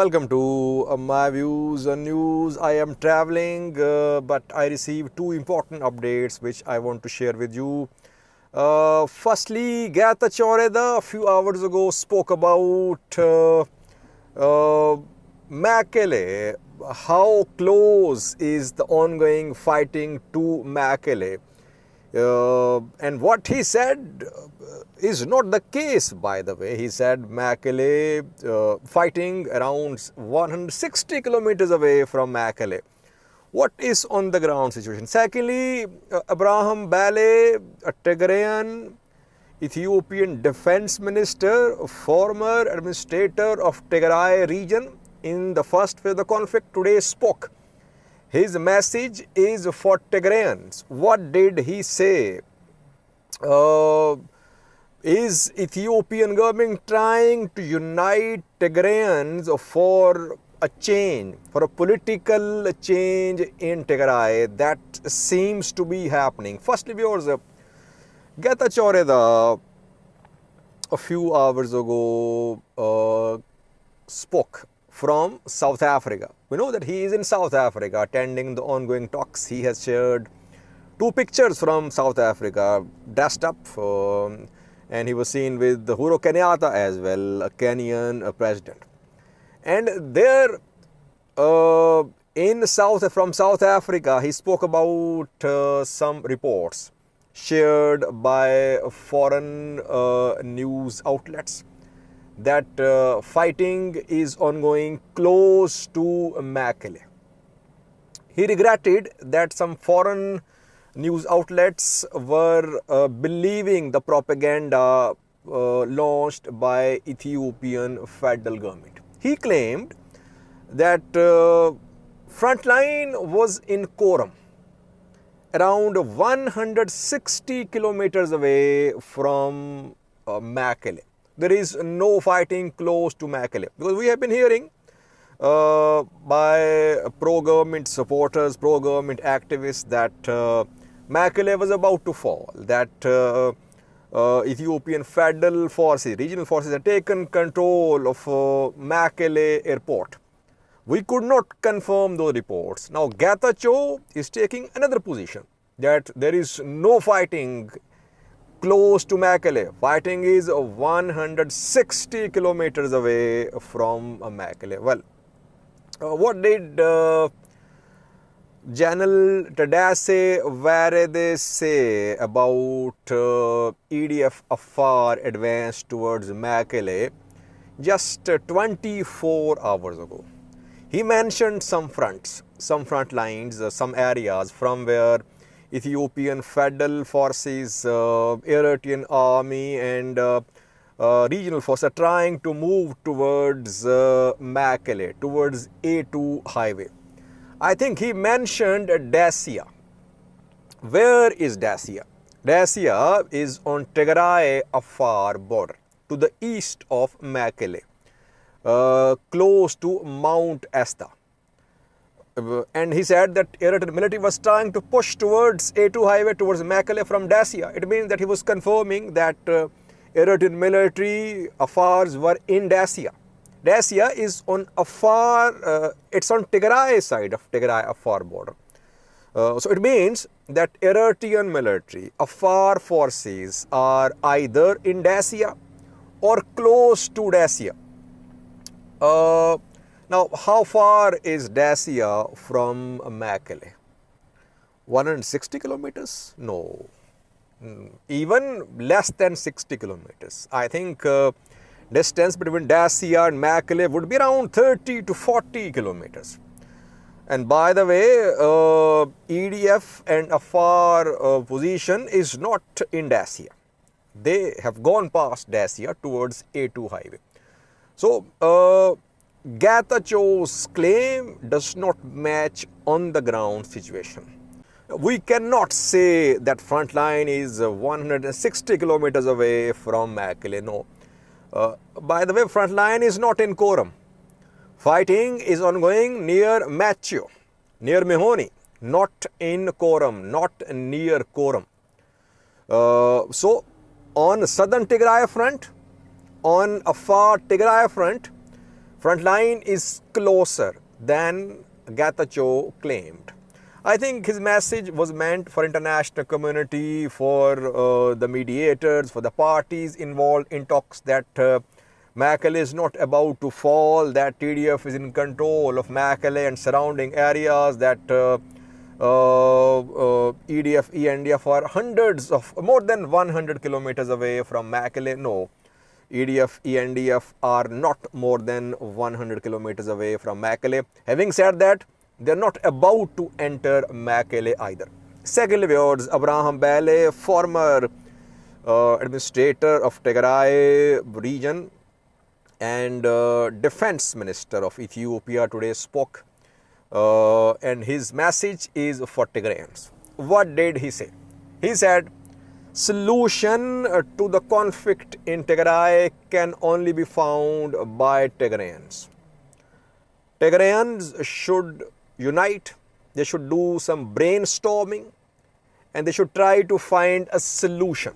welcome to my views on news. I am traveling, but I received two important updates which I want to share with you. Firstly, Gata a few hours ago spoke about Mekelle. How close is the ongoing fighting to Mekelle? And what he said is not the case, by the way. He said Mekelle fighting around 160 kilometers away from Mekelle. What is on the ground situation? Secondly, Abraham Bale, a Tigrayan Ethiopian defense minister, former administrator of Tigray region in the first phase of the conflict, today spoke. His message is for Tigrayans. What did he say? Is Ethiopian government trying to unite Tigrayans for a change, for a political change in Tigray? That seems to be happening. Firstly, viewers, Gata a few hours ago spoke from South Africa. We know that he is in South Africa attending the ongoing talks. He has shared two pictures from South Africa, dressed up, and he was seen with Uhuru Kenyatta as well, a Kenyan president. And there, from South Africa, he spoke about some reports shared by foreign news outlets that fighting is ongoing close to Mekelle. He regretted that some foreign news outlets were believing the propaganda launched by Ethiopian federal government. He claimed that frontline was in Koram, around 160 kilometers away from Mekelle. There is no fighting close to Mekelle, because we have been hearing by pro-government supporters, pro-government activists that Mekelle was about to fall, that Ethiopian federal forces, regional forces had taken control of Mekelle airport. We could not confirm those reports. Now Getachew is taking another position, that there is no fighting close to Mekelle. Fighting is 160 kilometers away from Mekelle. Well, what did General Tadesse Varede say about EDF Afar advance towards Mekelle just 24 hours ago? He mentioned some fronts, some front lines, some areas from where Ethiopian federal forces, Eritrean army and regional forces are trying to move towards Mekelle, towards A2 highway. I think he mentioned Dacia. Where is Dacia? Dacia is on Tigray Afar border, to the east of Mekelle, close to Mount Esta. And he said that Eritrean military was trying to push towards A2 highway towards Mekelle from Dacia. It means that he was confirming that Eritrean military affairs were in Dacia. Dacia is on Afar, it's on Tigray side of Tigray Afar border. So it means that Eritrean military, Afar forces are either in Dacia or close to Dacia. Now, how far is Dacia from Mekelle? 160 kilometers? No. Even less than 60 kilometers. I think distance between Dacia and Mekelle would be around 30 to 40 kilometers. And by the way, EDF and Afar position is not in Dacia. They have gone past Dacia towards A2 highway. So, Getachew's claim does not match on the ground situation. We cannot say that front line is 160 kilometers away from Mekelle. No. By the way, front line is not in Koram. Fighting is ongoing near Macho, near Mehoni, not in Koram, not near Koram. So, on southern Tigray front, on Afar Tigray front, Front line is closer than Getachew claimed. I think his message was meant for international community, for the mediators, for the parties involved in talks, that Mekelle is not about to fall, that TDF is in control of Mekelle and surrounding areas, that EDF, ENDF are hundreds of, more than 100 kilometers away from Mekelle. No, EDF, ENDF are not more than 100 kilometers away from Mekelle. Having said that, they are not about to enter Mekelle either. Secondly, viewers, Abraham Bale, former administrator of Tigray region and defense minister of Ethiopia, today spoke, and his message is for Tigrayans. What did he say? He said, solution to the conflict in Tigray can only be found by Tigrayans. Tigrayans should unite, they should do some brainstorming, and they should try to find a solution.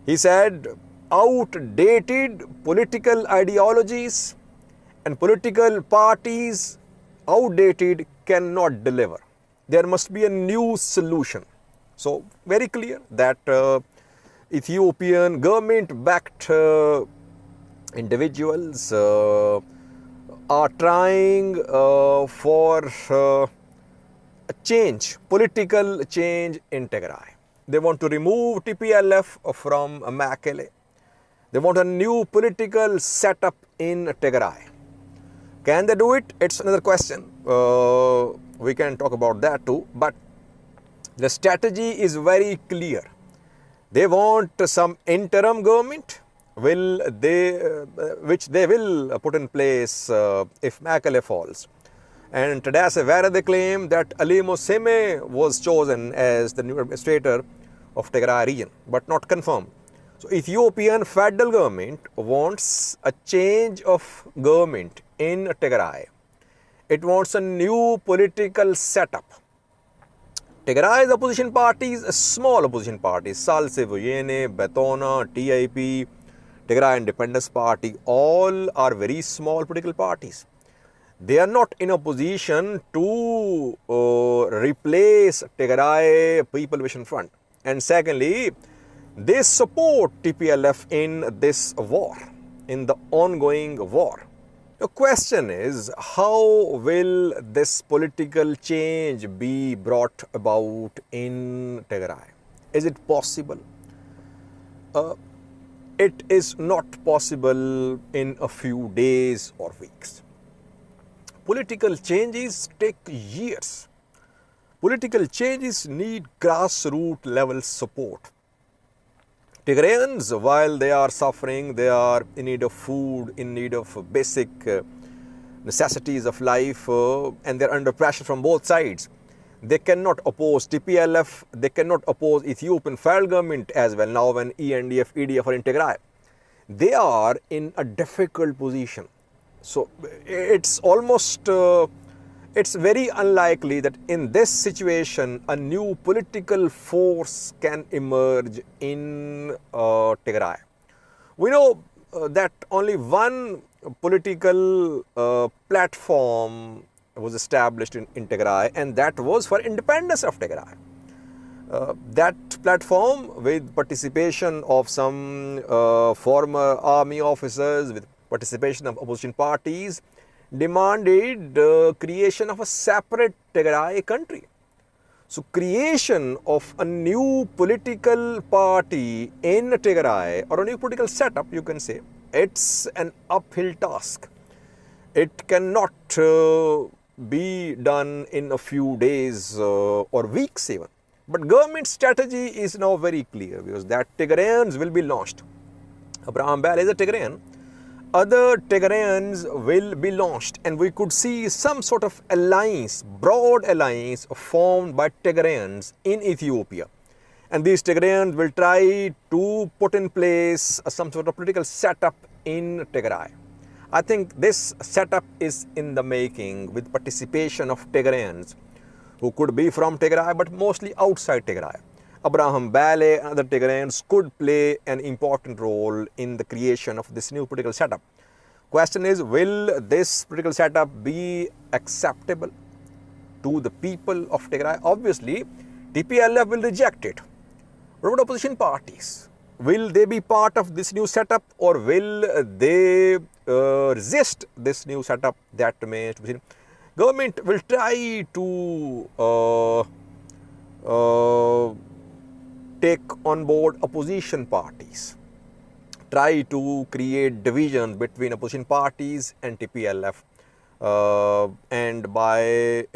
He said, outdated political ideologies and political parties, outdated, cannot deliver. There must be a new solution. So, very clear that Ethiopian government-backed individuals are trying for a change, political change in Tigray. They want to remove TPLF from Mekelle. They want a new political setup in Tigray. Can they do it? It's another question. We can talk about that too. But the strategy is very clear. They want some interim government, which they will put in place if Mekelle falls. And today, where they claim that Ali Moseme was chosen as the new administrator of Tigray region, but not confirmed. So, Ethiopian federal government wants a change of government in Tigray. It wants a new political setup. Tigray's opposition parties, small opposition parties, Salse Voyene, Betona, TIP, Tigray Independence Party, all are very small political parties. They are not in a position to replace Tigray People Vision Front. And secondly, they support TPLF in this war, in the ongoing war. The question is, how will this political change be brought about in Tigray? Is it possible? It is not possible in a few days or weeks. Political changes take years. Political changes need grassroots level support. Tigrayans, while they are suffering, they are in need of food, in need of basic necessities of life, and they are under pressure from both sides. They cannot oppose TPLF, they cannot oppose Ethiopian federal government as well, now when ENDF, EDF are in Tigray. They are in a difficult position. So, it's almost, it's very unlikely that in this situation, a new political force can emerge in Tigray. We know that only one political platform was established in Tigray, and that was for independence of Tigray. That platform, with participation of some former army officers, with participation of opposition parties, demanded creation of a separate Tigray country. So, creation of a new political party in Tigray, or a new political setup, you can say, it's an uphill task. It cannot be done in a few days or weeks even. But government strategy is now very clear, because that Tigrayans will be launched. Abraham Bale is a Tigrayan. Other Tigrayans will be launched, and we could see some sort of alliance, broad alliance formed by Tigrayans in Ethiopia. And these Tigrayans will try to put in place some sort of political setup in Tigray. I think this setup is in the making, with participation of Tigrayans who could be from Tigray but mostly outside Tigray. Abraham Bale and other Tigrayans could play an important role in the creation of this new political setup. Question is, will this political setup be acceptable to the people of Tigray? Obviously, TPLF will reject it. What about opposition parties? Will they be part of this new setup, or will they resist this new setup? That remains to be seen. Government will try to take on board opposition parties, try to create division between opposition parties and TPLF, and by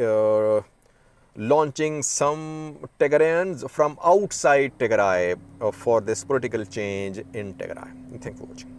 launching some Tigrayans from outside Tigray for this political change in Tigray. Thank you for watching.